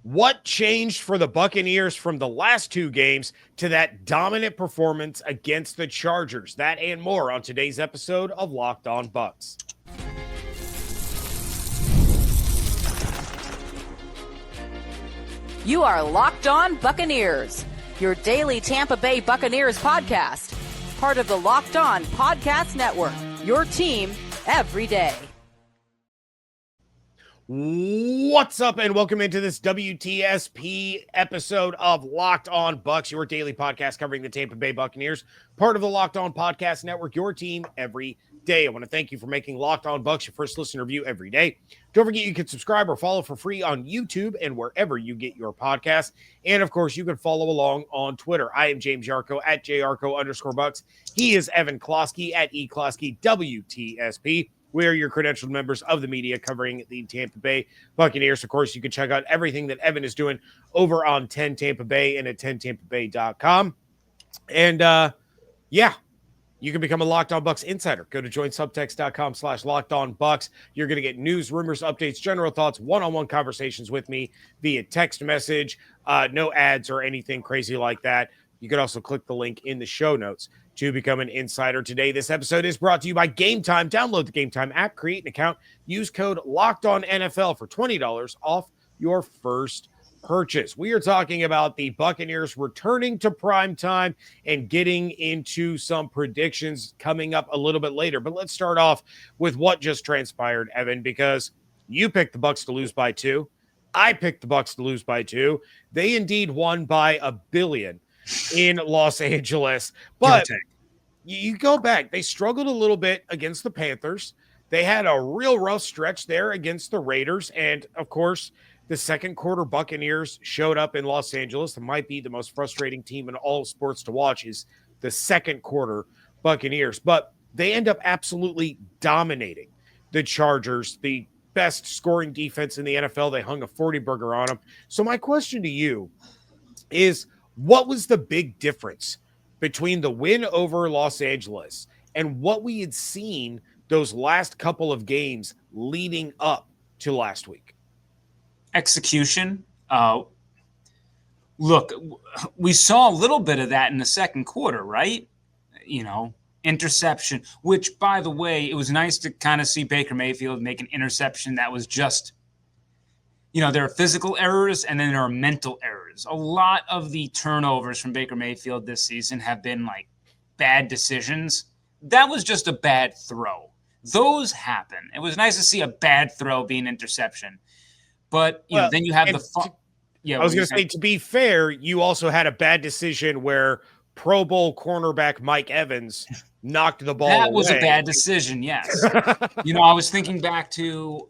What changed for the Buccaneers from the last two games to that dominant performance against the Chargers? That and more on today's episode of Locked On Bucs. You are Locked On Buccaneers, your daily Tampa Bay Buccaneers podcast. Part of the Locked On Podcast Network, your team every day. What's up, and welcome into this WTSP episode of Locked On Bucs, your daily podcast covering the Tampa Bay Buccaneers, part of the Locked On Podcast Network, your team every day. I want to thank you for making Locked On Bucs your first listen review every day. Don't forget you can subscribe or follow for free on YouTube and wherever you get your podcasts. And, of course, you can follow along on Twitter. I am James Yarcho at JYarcho_Bucs. He is Evan Klosky at eKlosky WTSP. We are your credentialed members of the media covering the Tampa Bay Buccaneers. Of course, you can check out everything that Evan is doing over on 10 Tampa Bay and at 10tampabay.com. And, you can become a Locked On Bucs insider. Go to joinsubtext.com/LockedOnBucs. You're going to get news, rumors, updates, general thoughts, one-on-one conversations with me via text message, no ads or anything crazy like that. You can also click the link in the show notes to become an insider today. This episode is brought to you by Game Time. Download the Game Time app, create an account, use code LOCKEDONNFL for $20 off your first purchase. We are talking about the Buccaneers returning to prime time and getting into some predictions coming up a little bit later. But let's start off with what just transpired, Evan, because you picked the Bucs to lose by 2. I picked the Bucs to lose by 2. They indeed won by $1 billion in Los Angeles. But you go back, they struggled a little bit against the Panthers. They had a real rough stretch there against the Raiders. And, of course, the second quarter Buccaneers showed up in Los Angeles. It might be the most frustrating team in all sports to watch is the second quarter Buccaneers. But they end up absolutely dominating the Chargers, the best scoring defense in the NFL. They hung a 40-burger on them. So my question to you is, what was the big difference between the win over Los Angeles and what we had seen those last couple of games leading up to last week? Execution. Look, we saw a little bit of that in the second quarter, right? Interception, which, by the way, it was nice to kind of see Baker Mayfield make an interception that was just, there are physical errors and then there are mental errors. A lot of the turnovers from Baker Mayfield this season have been like bad decisions. That was just a bad throw. Those happen. It was nice to see a bad throw be an interception. But then you have I was going to say, to be fair, you also had a bad decision where Pro Bowl cornerback Mike Evans knocked the ball away. That was a bad decision, yes. I was thinking back to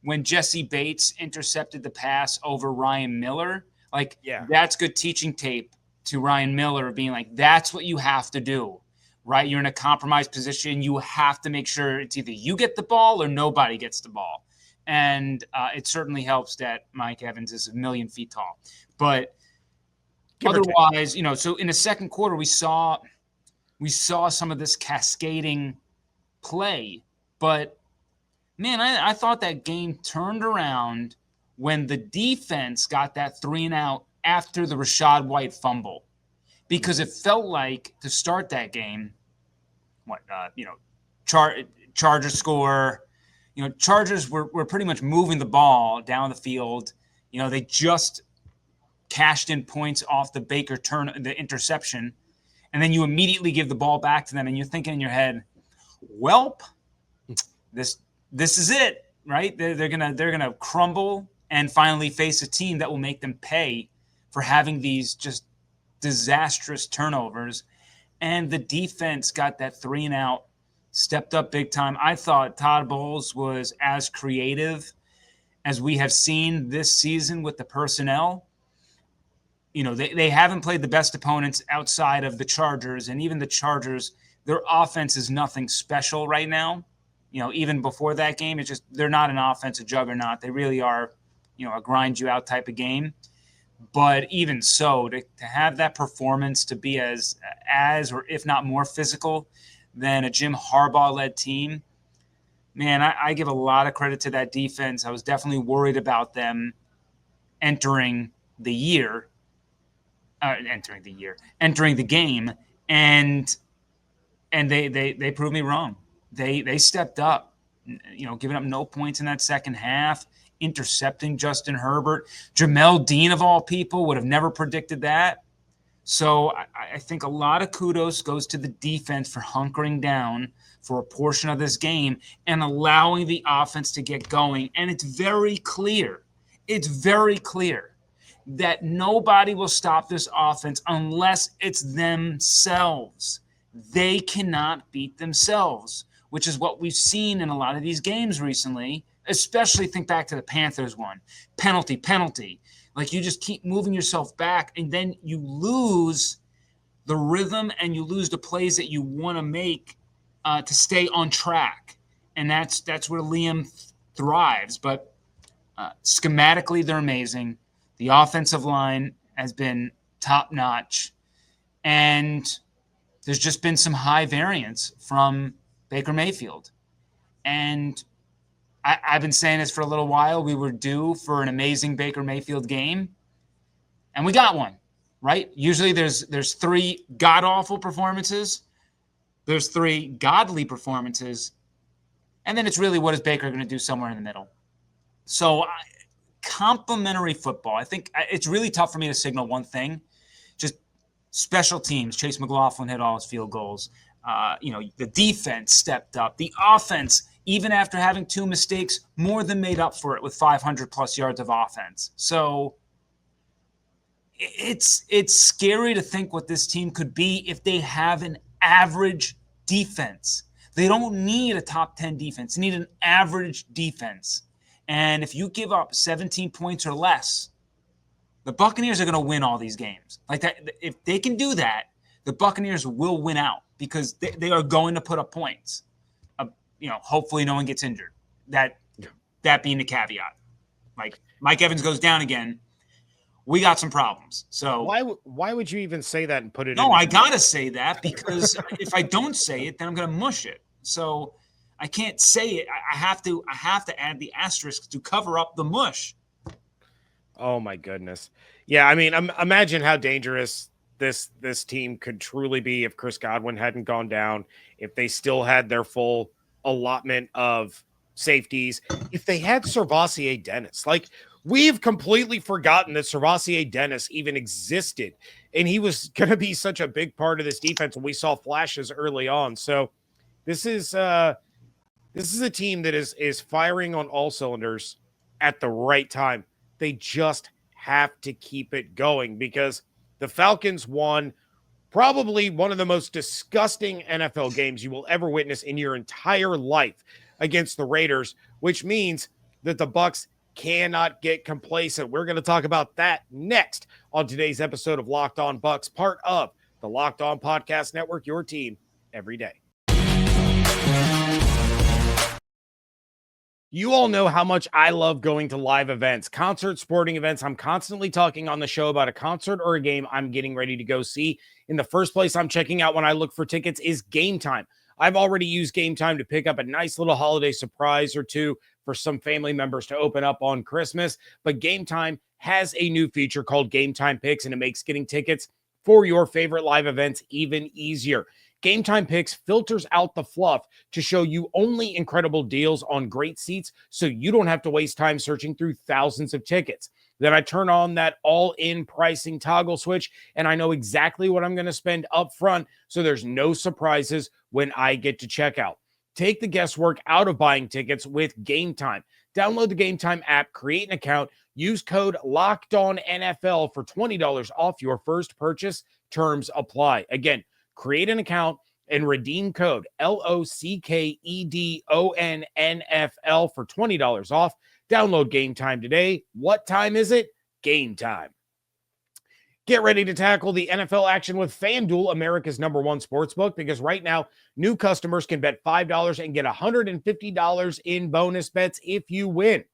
when Jesse Bates intercepted the pass over Ryan Miller. That's good teaching tape to Ryan Miller, being like, that's what you have to do, right? You're in a compromised position. You have to make sure it's either you get the ball or nobody gets the ball. And it certainly helps that Mike Evans is 1 million feet tall. But otherwise, so in the second quarter, we saw some of this cascading play. But, man, I thought that game turned around when the defense got that 3-and-out after the Rachaad White fumble. Because it felt like, to start that game, Chargers score – Chargers were pretty much moving the ball down the field. They just cashed in points off the Baker the interception, and then you immediately give the ball back to them, and you're thinking in your head, "Welp, this is it, right? They're gonna crumble and finally face a team that will make them pay for having these just disastrous turnovers." And the defense got that 3-and-out. Stepped up big time. I thought Todd Bowles was as creative as we have seen this season with the personnel. They haven't played the best opponents outside of the Chargers, and even the Chargers, their offense is nothing special right now. Even before that game, it's just they're not an offensive juggernaut. They really are, a grind you out type of game. But even so, to have that performance to be as or if not more physical than a Jim Harbaugh-led team, man, I give a lot of credit to that defense. I was definitely worried about them. entering the game, and they proved me wrong. They stepped up, giving up no points in that second half, intercepting Justin Herbert. Jamel Dean, of all people, would have never predicted that. So I think a lot of kudos goes to the defense for hunkering down for a portion of this game and allowing the offense to get going. And it's very clear that nobody will stop this offense unless it's themselves. They cannot beat themselves, which is what we've seen in a lot of these games recently, especially think back to the Panthers one. Penalty. Like, you just keep moving yourself back, and then you lose the rhythm and you lose the plays that you want to make to stay on track. And that's where Liam thrives. But schematically, they're amazing. The offensive line has been top-notch. And there's just been some high variance from Baker Mayfield. And I've been saying this for a little while. We were due for an amazing Baker Mayfield game, and we got one, right? Usually there's 3 god-awful performances, there's 3 godly performances, and then it's really what is Baker going to do somewhere in the middle. So complimentary football. I think it's really tough for me to signal one thing. Just special teams. Chase McLaughlin hit all his field goals. The defense stepped up. The offense, even after having 2 mistakes, more than made up for it with 500-plus yards of offense. So it's scary to think what this team could be if they have an average defense. They don't need a top 10 defense. They need an average defense. And if you give up 17 points or less, the Buccaneers are going to win all these games. Like that, if they can do that, the Buccaneers will win out because they are going to put up points. Hopefully no one gets injured. That being the caveat. Like, Mike Evans goes down again, we got some problems. So why would you even say that and put it? No, I gotta say that because if I don't say it, then I'm gonna mush it. So I can't say it. I have to add the asterisk to cover up the mush. Oh my goodness. Yeah, I mean, imagine how dangerous this team could truly be if Chris Godwin hadn't gone down, if they still had their full allotment of safeties, if they had Servassier Dennis. Like, we've completely forgotten that Servassier Dennis even existed, and he was going to be such a big part of this defense, and we saw flashes early on. So this is a team that is firing on all cylinders at the right time. They just have to keep it going because the Falcons won probably one of the most disgusting NFL games you will ever witness in your entire life against the Raiders, which means that the Bucs cannot get complacent. We're going to talk about that next on today's episode of Locked On Bucs, part of the Locked On Podcast Network, your team every day. You all know how much I love going to live events, concerts, sporting events. I'm constantly talking on the show about a concert or a game I'm getting ready to go see. In the first place I'm checking out when I look for tickets is Game Time. I've already used Game Time to pick up a nice little holiday surprise or two for some family members to open up on Christmas. But Game Time has a new feature called Game Time Picks, and it makes getting tickets for your favorite live events even easier. Game Time Picks filters out the fluff to show you only incredible deals on great seats so you don't have to waste time searching through thousands of tickets. Then I turn on that all-in pricing toggle switch, and I know exactly what I'm going to spend up front, so there's no surprises when I get to checkout. Take the guesswork out of buying tickets with Game Time. Download the Game Time app, create an account, use code LOCKEDONNFL for $20 off your first purchase. Terms apply. Again, create an account and redeem code LOCKEDONNFL for $20 off. Download Game Time today. What time is it? Game time. Get ready to tackle the NFL action with FanDuel, America's #1 sportsbook, because right now, new customers can bet $5 and get $150 in bonus bets if you win.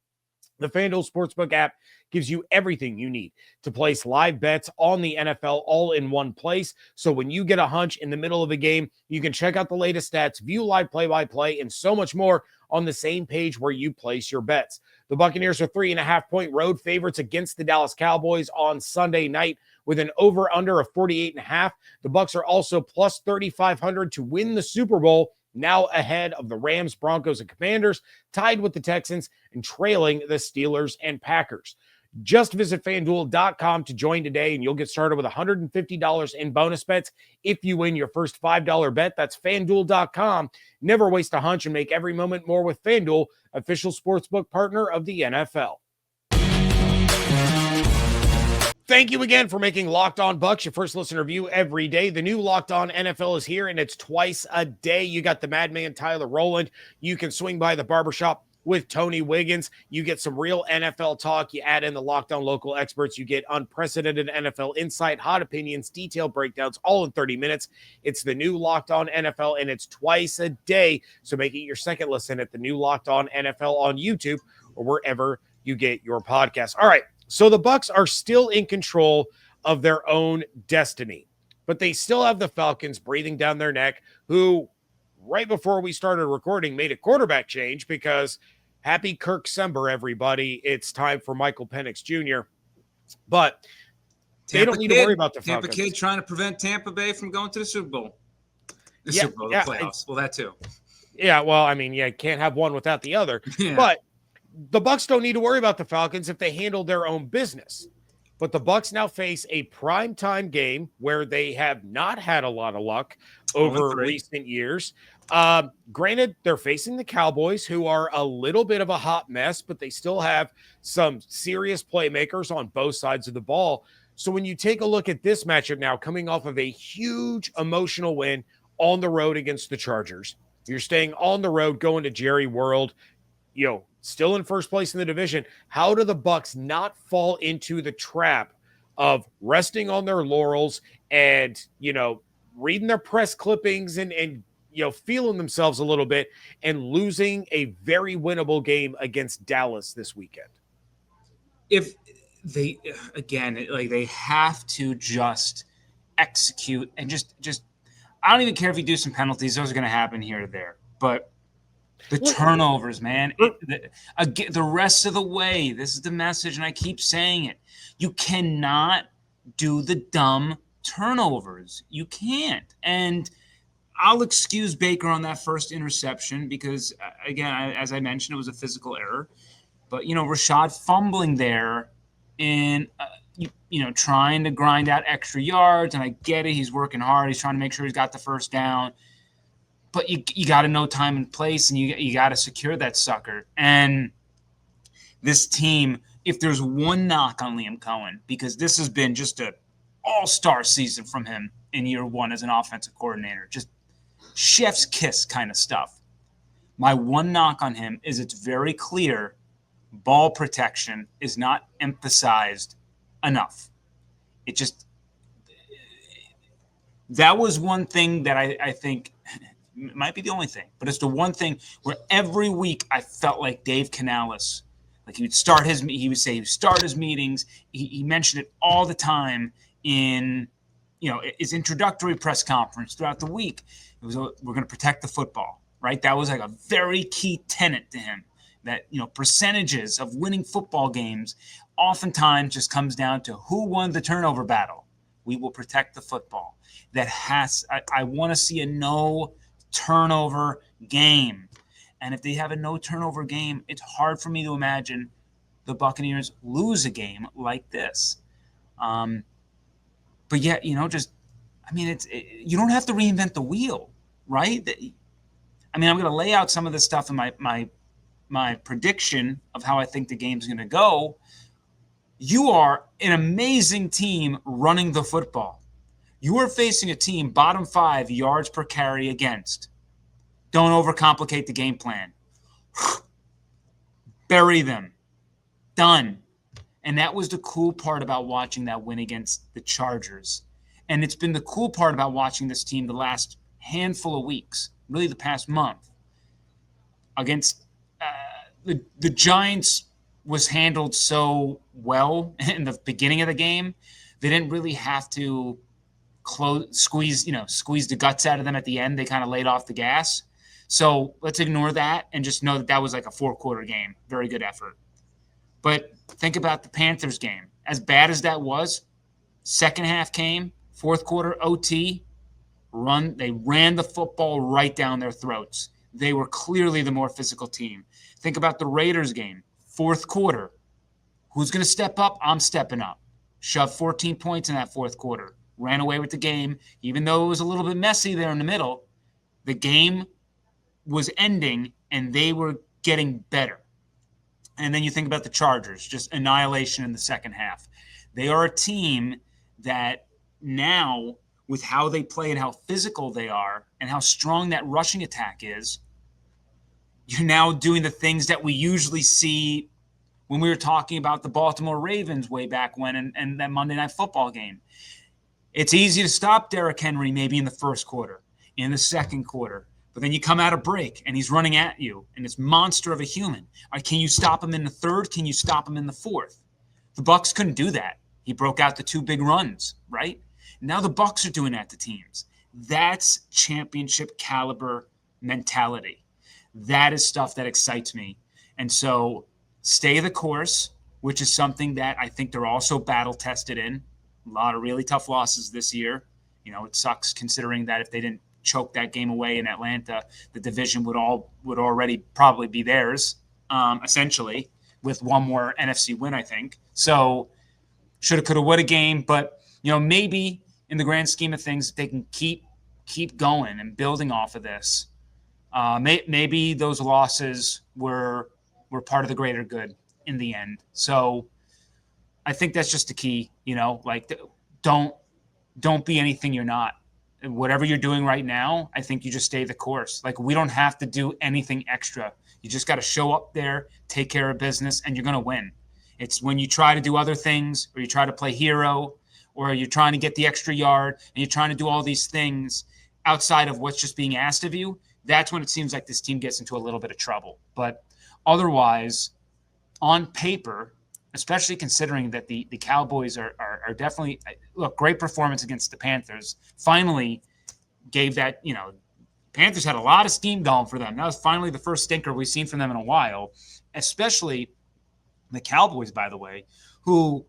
The FanDuel Sportsbook app gives you everything you need to place live bets on the NFL all in one place. So when you get a hunch in the middle of a game, you can check out the latest stats, view live play-by-play, and so much more on the same page where you place your bets. The Buccaneers are 3.5-point road favorites against the Dallas Cowboys on Sunday night with an over-under of 48.5. The Bucs are also plus 3,500 to win the Super Bowl, now ahead of the Rams, Broncos, and Commanders, tied with the Texans and trailing the Steelers and Packers. Just visit FanDuel.com to join today, and you'll get started with $150 in bonus bets if you win your first $5 bet. That's FanDuel.com. Never waste a hunch and make every moment more with FanDuel, official sportsbook partner of the NFL. Thank you again for making Locked On Bucs your first listen review every day. The new Locked On NFL is here, and it's twice a day. You got the madman Tyler Rowland. You can swing by the barbershop with Tony Wiggins. You get some real NFL talk. You add in the Locked On local experts. You get unprecedented NFL insight, hot opinions, detailed breakdowns, all in 30 minutes. It's the new Locked On NFL, and it's twice a day. So make it your second listen at the new Locked On NFL on YouTube or wherever you get your podcasts. All right. So the Bucs are still in control of their own destiny, but they still have the Falcons breathing down their neck, who right before we started recording made a quarterback change because happy Kirk Sember, everybody. It's time for Michael Penix Jr. But they don't need to worry about the Falcons. Tampa kid trying to prevent Tampa Bay from going to the Super Bowl. The playoffs. Well, that too. Yeah, well, I mean, you can't have one without the other. Yeah. But the Bucs don't need to worry about the Falcons if they handle their own business. But the Bucs now face a primetime game where they have not had a lot of luck over recent years. Granted, they're facing the Cowboys, who are a little bit of a hot mess, but they still have some serious playmakers on both sides of the ball. So when you take a look at this matchup now, coming off of a huge emotional win on the road against the Chargers, you're staying on the road, going to Jerry World, still in first place in the division. How do the Bucs not fall into the trap of resting on their laurels and, reading their press clippings and feeling themselves a little bit and losing a very winnable game against Dallas this weekend? If they, again, they have to just execute and just, I don't even care if you do some penalties. Those are going to happen here or there, but the turnovers, man, the rest of the way, this is the message, and I keep saying it. You cannot do the dumb turnovers. You can't. And I'll excuse Baker on that first interception because, again, as I mentioned, it was a physical error. But, Rachaad fumbling there and, trying to grind out extra yards, and I get it. He's working hard. He's trying to make sure he's got the first down. But you got to know time and place, and you got to secure that sucker. And this team, if there's one knock on Liam Cohen, because this has been just an all-star season from him in year one as an offensive coordinator, just chef's kiss kind of stuff. My one knock on him is it's very clear ball protection is not emphasized enough. That was one thing that I think – it might be the only thing, but it's the one thing where every week I felt like Dave Canales, he would start his meetings. He mentioned it all the time in, his introductory press conference throughout the week. It was, we're going to protect the football, right? That was like a very key tenet to him, that, percentages of winning football games oftentimes just comes down to who won the turnover battle. We will protect the football. I want to see a no turnover game. And if they have a no turnover game, it's hard for me to imagine the Buccaneers lose a game like this. But yet, you don't have to reinvent the wheel, right? I'm going to lay out some of this stuff in my prediction of how I think the game's going to go. You are an amazing team running the football. You are facing a team bottom 5 yards per carry against. Don't overcomplicate the game plan. Bury them. Done. And that was the cool part about watching that win against the Chargers. And it's been the cool part about watching this team the last handful of weeks, really the past month, against the Giants was handled so well in the beginning of the game. They didn't really have to squeeze the guts out of them at the end. They kind of laid off the gas. So let's ignore that and just know that was like a 4-quarter game. Very good effort. But think about the Panthers game. As bad as that was, second half came, fourth quarter OT, they ran the football right down their throats. They were clearly the more physical team. Think about the Raiders game, fourth quarter. Who's going to step up? I'm stepping up. Shoved 14 points in that fourth quarter. Ran away with the game. Even though it was a little bit messy there in the middle, the game was ending and they were getting better. And then you think about the Chargers, just annihilation in the second half. They are a team that now, with how they play and how physical they are and how strong that rushing attack is, you're now doing the things that we usually see when we were talking about the Baltimore Ravens way back when and that Monday Night Football game. It's easy to stop Derrick Henry maybe in the first quarter, in the second quarter, but then you come out of break and he's running at you and it's monster of a human. Can you stop him in the third? Can you stop him in the fourth? The Bucs couldn't do that. He broke out the 2 big runs, right? Now the Bucs are doing that to teams. That's championship caliber mentality. That is stuff that excites me. And so stay the course, which is something that I think they're also battle tested in. A lot of really tough losses this year. It sucks considering that if they didn't choke that game away in Atlanta, the division would already probably be theirs, essentially, with one more NFC win, I think. So shoulda, coulda, woulda game, but maybe in the grand scheme of things, if they can keep going and building off of this, maybe those losses were part of the greater good in the end. So I think that's just the key, don't be anything you're not. Whatever you're doing right now, I think you just stay the course. Like, we don't have to do anything extra. You just got to show up there, take care of business, and you're going to win. It's when you try to do other things, or you try to play hero, or you're trying to get the extra yard, and you're trying to do all these things outside of what's just being asked of you, that's when it seems like this team gets into a little bit of trouble. But otherwise, on paper, especially considering that the Cowboys are definitely – look, great performance against the Panthers. Finally gave that – Panthers had a lot of steam going for them. That was finally the first stinker we've seen from them in a while, especially the Cowboys, by the way, who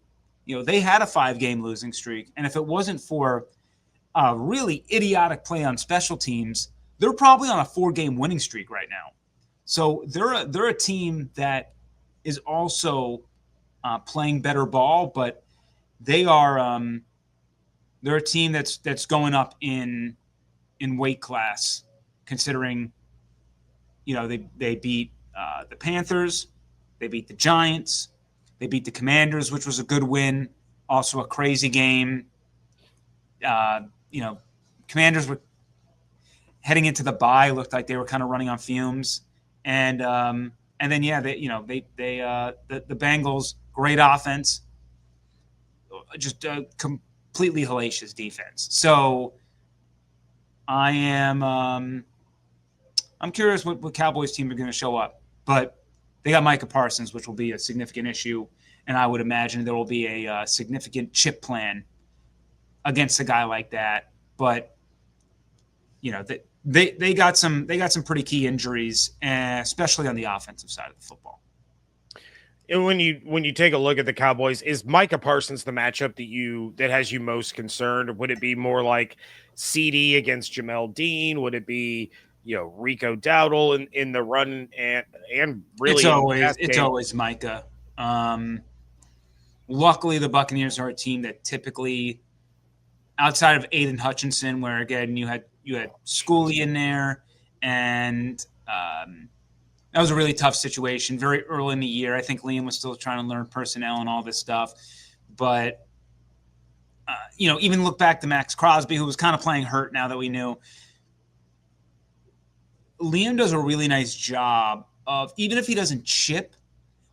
they had a 5-game losing streak. And if it wasn't for a really idiotic play on special teams, they're probably on a 4-game winning streak right now. So they're a team that is also – playing better ball, but they're a team that's going up in weight class, considering they beat the Panthers, they beat the Giants, they beat the Commanders, which was a good win, also a crazy game. Commanders were heading into the bye, looked like they were kind of running on fumes, and then the Bengals. Great offense, just a completely hellacious defense. So I'm curious what Cowboys team are going to show up. But they got Micah Parsons, which will be a significant issue, and I would imagine there will be a significant chip plan against a guy like that. But they got some pretty key injuries, especially on the offensive side of the football. And when you take a look at the Cowboys, is Micah Parsons the matchup that has you most concerned? Would it be more like CD against Jamel Dean? Would it be Rico Dowdle in the run and really it's always Micah. Luckily, the Buccaneers are a team that typically, outside of Aiden Hutchinson, where again you had Schooley in there, and that was a really tough situation very early in the year. I think Liam was still trying to learn personnel and all this stuff. But, even look back to Max Crosby, who was kind of playing hurt now that we knew. Liam does a really nice job of, even if he doesn't chip,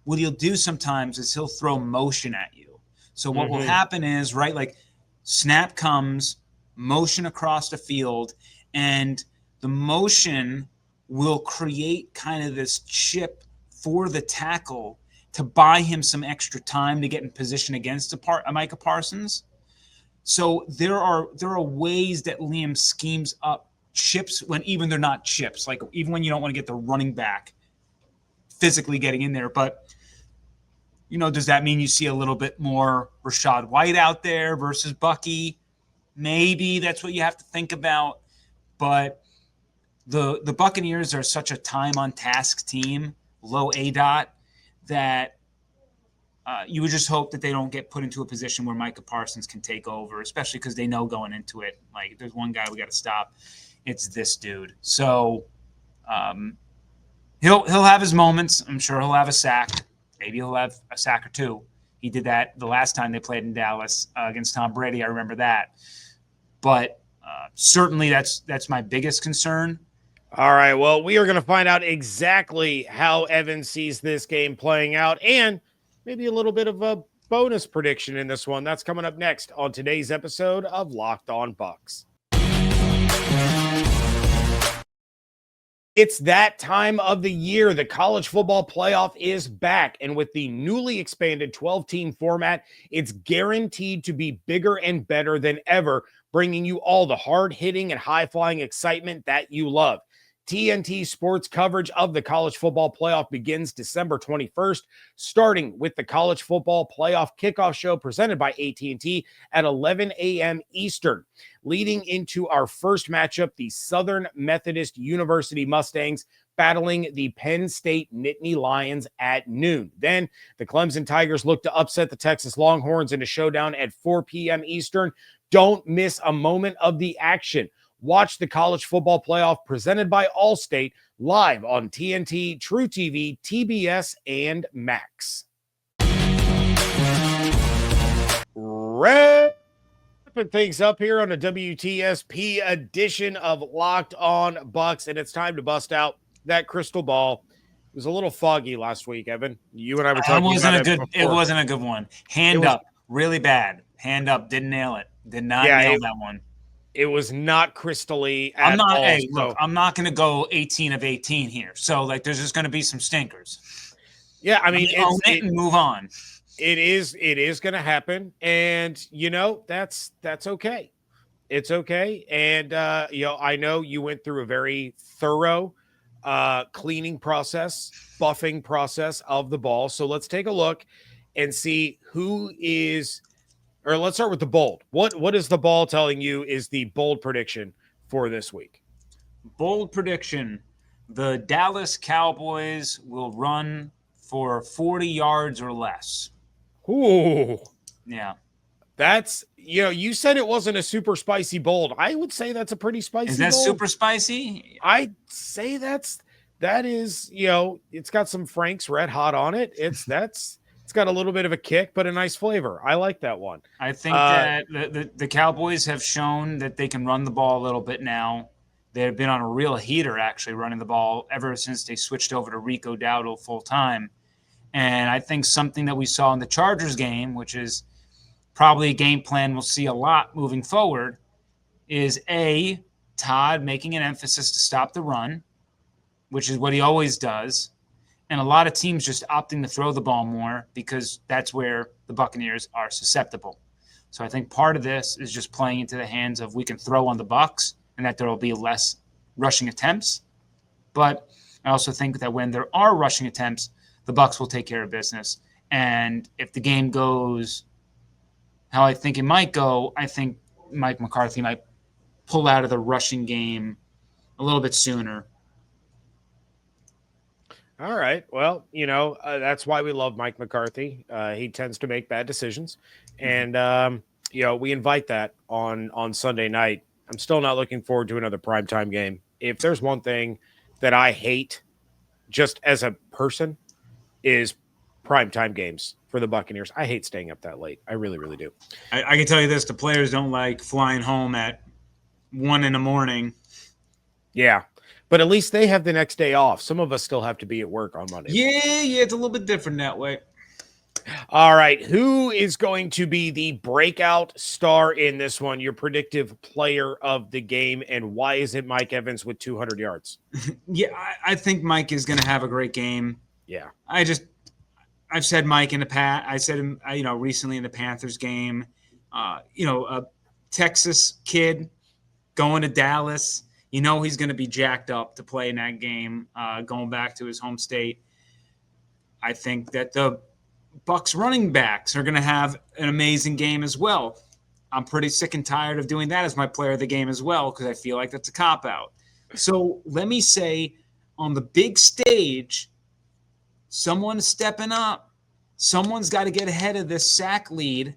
what he'll do sometimes is he'll throw motion at you. So what will happen is, right, like snap comes, motion across the field, and the motion will create kind of this chip for the tackle, to buy him some extra time to get in position against a Micah Parsons. So there are ways that Liam schemes up chips when even they're not chips, like even when you don't want to get the running back physically getting in there. But, does that mean you see a little bit more Rachaad White out there versus Bucky? Maybe that's what you have to think about. But the Buccaneers are such a time-on-task team, low ADOT, that you would just hope that they don't get put into a position where Micah Parsons can take over, especially because they know going into it, like, there's one guy we got to stop. It's this dude. So he'll have his moments. I'm sure he'll have a sack. Maybe he'll have a sack or two. He did that the last time they played in Dallas against Tom Brady. I remember that. But certainly that's my biggest concern. All right, well, we are going to find out exactly how Evan sees this game playing out and maybe a little bit of a bonus prediction in this one. That's coming up next on today's episode of Locked On Bucs. It's that time of the year. The college football playoff is back, and with the newly expanded 12-team format, it's guaranteed to be bigger and better than ever, bringing you all the hard-hitting and high-flying excitement that you love. TNT Sports coverage of the college football playoff begins December 21st, starting with the college football playoff kickoff show presented by AT&T at 11 a.m. Eastern. Leading into our first matchup, the Southern Methodist University Mustangs battling the Penn State Nittany Lions at noon. Then the Clemson Tigers look to upset the Texas Longhorns in a showdown at 4 p.m. Eastern. Don't miss a moment of the action. Watch the college football playoff presented by Allstate live on TNT, True TV, TBS, and Max. Wrapping things up here on a WTSP edition of Locked On Bucs, and it's time to bust out that crystal ball. It was a little foggy last week, Evan. You and I were talking about it. It wasn't a good one. Hand up, really bad. Hand up, didn't nail it. Did not nail that one. It was not crystally at all. Hey, look, I'm not going to go 18 of 18 here. So, there's just going to be some stinkers. Yeah, I mean, own it and move on. It is going to happen, and that's okay. It's okay, and I know you went through a very thorough cleaning process, buffing process of the ball. So let's take a look and see who is. Or let's start with the bold. What is the ball telling you is the bold prediction for this week? Bold prediction. The Dallas Cowboys will run for 40 yards or less. Ooh. Yeah. That's, you said it wasn't a super spicy bold. I would say that's a pretty spicy Is that bold. Super spicy? I'd say that is, it's got some Frank's Red Hot on it. It's got a little bit of a kick, but a nice flavor. I like that one. I think that the Cowboys have shown that they can run the ball a little bit now. They've been on a real heater, actually, running the ball ever since they switched over to Rico Dowdle full time. And I think something that we saw in the Chargers game, which is probably a game plan we'll see a lot moving forward, is Todd making an emphasis to stop the run, which is what he always does. And a lot of teams just opting to throw the ball more because that's where the Buccaneers are susceptible. So I think part of this is just playing into the hands of we can throw on the Bucs and that there will be less rushing attempts. But I also think that when there are rushing attempts, the Bucs will take care of business. And if the game goes how I think it might go, I think Mike McCarthy might pull out of the rushing game a little bit sooner. All right. Well, that's why we love Mike McCarthy. He tends to make bad decisions. And, we invite that on Sunday night. I'm still not looking forward to another primetime game. If there's one thing that I hate just as a person is primetime games for the Buccaneers. I hate staying up that late. I really, really do. I can tell you this. The players don't like flying home at 1 a.m. Yeah. But at least they have the next day off. Some of us still have to be at work on Monday. Yeah, it's a little bit different that way. All right, who is going to be the breakout star in this one, your predictive player of the game, and why is it Mike Evans with 200 yards? Yeah, I think Mike is going to have a great game. Yeah. I've said Mike in the past. I said him, recently in the Panthers game. A Texas kid going to Dallas. He's going to be jacked up to play in that game, going back to his home state. I think that the Bucs running backs are going to have an amazing game as well. I'm pretty sick and tired of doing that as my player of the game as well because I feel like that's a cop-out. So let me say, on the big stage, someone's stepping up. Someone's got to get ahead of this sack lead,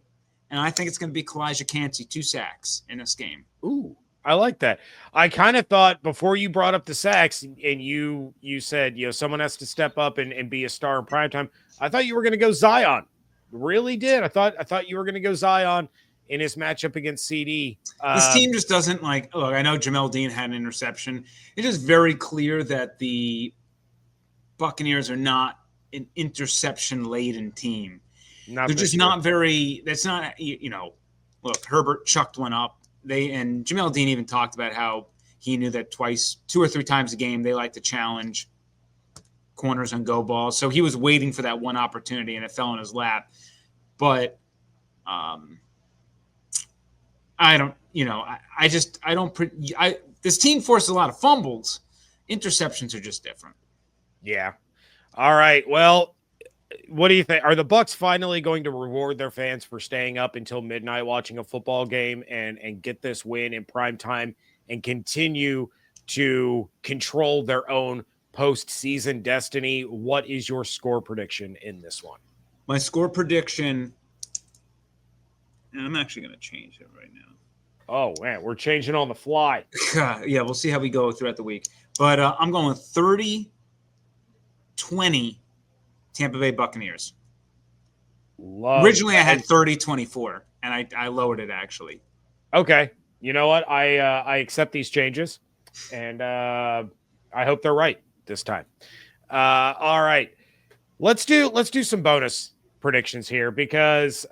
and I think it's going to be Kalijah Cansey, 2 sacks in this game. Ooh, I like that. I kind of thought before you brought up the sacks and you said, someone has to step up and be a star in primetime. I thought you were going to go Zion. Really did. I thought you were going to go Zion in his matchup against CD. This team just doesn't look, I know Jamel Dean had an interception. It's just very clear that the Buccaneers are not an interception-laden team. They're just not very – that's not – look, Herbert chucked one up. And Jamel Dean even talked about how he knew that 2 or 3 times a game they like to challenge corners on go balls. So he was waiting for that one opportunity, and it fell in his lap. But this team forced a lot of fumbles. Interceptions are just different. Yeah. All right. Well, what do you think? Are the Bucs finally going to reward their fans for staying up until midnight watching a football game and get this win in prime time and continue to control their own postseason destiny? What is your score prediction in this one? My score prediction, and I'm actually going to change it right now. Oh, man, we're changing on the fly. Yeah, we'll see how we go throughout the week. But I'm going 30-20 Tampa Bay Buccaneers. Originally, I had 30-24, and I lowered it, actually. Okay. You know what? I accept these changes, and I hope they're right this time. All right. Let's do some bonus predictions here because,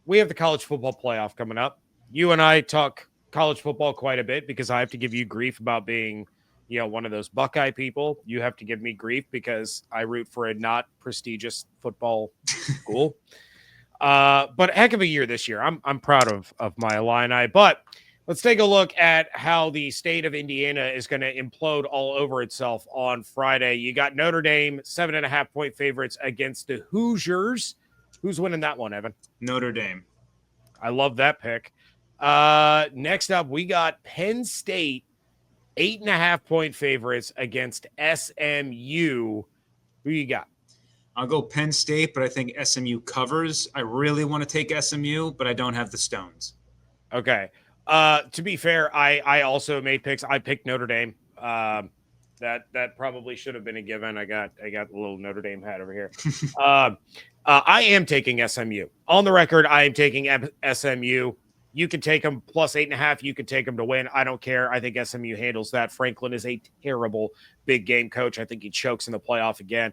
we have the college football playoff coming up. You and I talk college football quite a bit because I have to give you grief about being, one of those Buckeye people. You have to give me grief because I root for a not prestigious football school. But a heck of a year this year. I'm proud of my Illini. But let's take a look at how the state of Indiana is going to implode all over itself on Friday. You got Notre Dame, 7.5-point favorites against the Hoosiers. Who's winning that one, Evan? Notre Dame. I love that pick. Next up, we got Penn State, 8.5-point favorites against SMU. Who you got? I'll go Penn State, but I think SMU covers. I really want to take SMU, but I don't have the stones. Okay. To be fair, I also made picks. I picked Notre Dame. That probably should have been a given. I got a little Notre Dame hat over here. I am taking SMU. On the record, I am taking SMU. You can take them plus 8.5. You can take them to win. I don't care. I think SMU handles that. Franklin is a terrible big game coach. I think he chokes in the playoff again.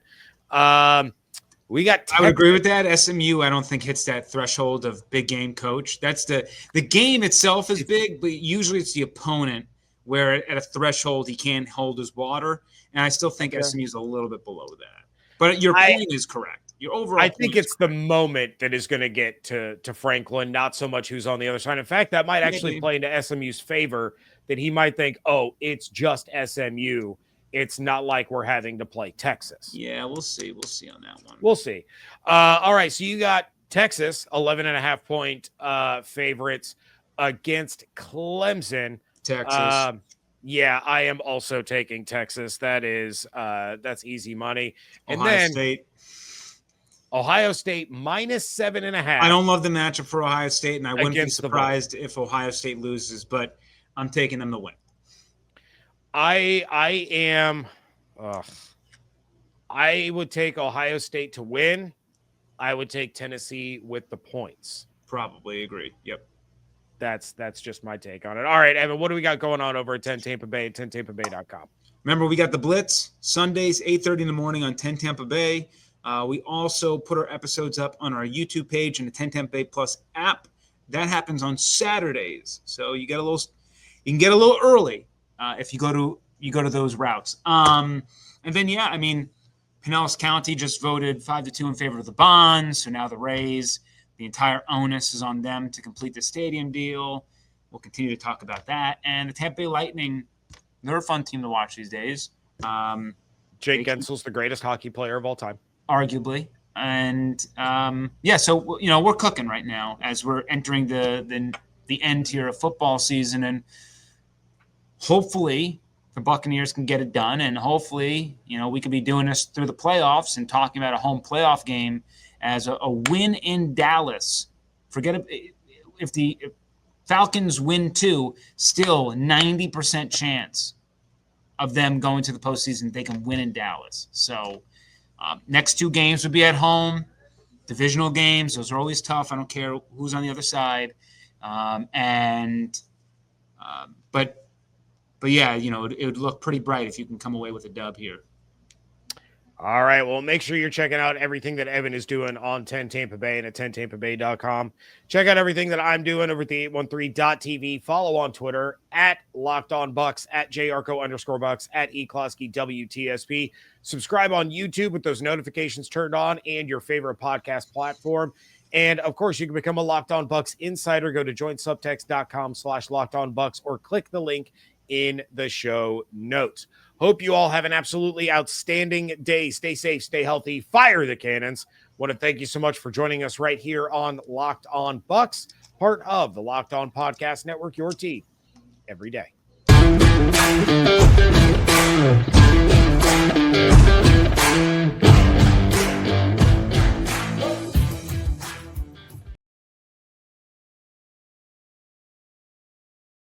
We got. I would agree with that. SMU, I don't think hits that threshold of big game coach. That's the game itself is big, but usually it's the opponent where at a threshold he can't hold his water. And I still think SMU is a little bit below that. But your point is correct. Your overall I think it's the moment that is going to get to Franklin, not so much who's on the other side. In fact, that might actually play into SMU's favor, that he might think, oh, it's just SMU. It's not like we're having to play Texas. Yeah, we'll see. We'll see on that one. We'll see. All right, so you got Texas, 11.5-point favorites against Clemson. Texas. Yeah, I am also taking Texas. That's easy money. And Ohio State minus 7.5. I don't love the matchup for Ohio State, and I wouldn't be surprised if Ohio State loses, but I'm taking them to win. I would take Ohio State to win. I would take Tennessee with the points. Probably agree. Yep. That's just my take on it. All right, Evan, what do we got going on over at 10 Tampa Bay at 10tampabay.com? Remember, we got the Blitz Sundays, 8:30 in the morning on 10 Tampa Bay. We also put our episodes up on our YouTube page and the 10 Tampa Bay Plus app. That happens on Saturdays, so you can get a little early if you go to those routes. And then Pinellas County just voted 5-2 in favor of the bonds. So now the Rays, the entire onus is on them to complete the stadium deal. We'll continue to talk about that. And the Tampa Bay Lightning, they're a fun team to watch these days. Jake Gensel's the greatest hockey player of all time. Arguably. And, so, we're cooking right now as we're entering the end here of football season. And hopefully the Buccaneers can get it done. And hopefully, we could be doing this through the playoffs and talking about a home playoff game as a win in Dallas. Forget if the Falcons win too, still 90% chance of them going to the postseason. They can win in Dallas. So next two games would be at home, divisional games. Those are always tough. I don't care who's on the other side. But yeah, it would look pretty bright if you can come away with a dub here. All right. Well, make sure you're checking out everything that Evan is doing on 10 Tampa Bay and at 10tampabay.com. Check out everything that I'm doing over at the 813.tv. Follow on Twitter at Locked On Bucs, at JYarcho_Bucs, at eCloskey WTSP. Subscribe on YouTube with those notifications turned on and your favorite podcast platform. And of course, you can become a Locked On Bucs insider. Go to joinsubtext.com/LockedOnBucs or click the link in the show notes. Hope you all have an absolutely outstanding day. Stay safe, stay healthy, fire the cannons. Want to thank you so much for joining us right here on Locked On Bucs, part of the Locked On Podcast Network, your team every day.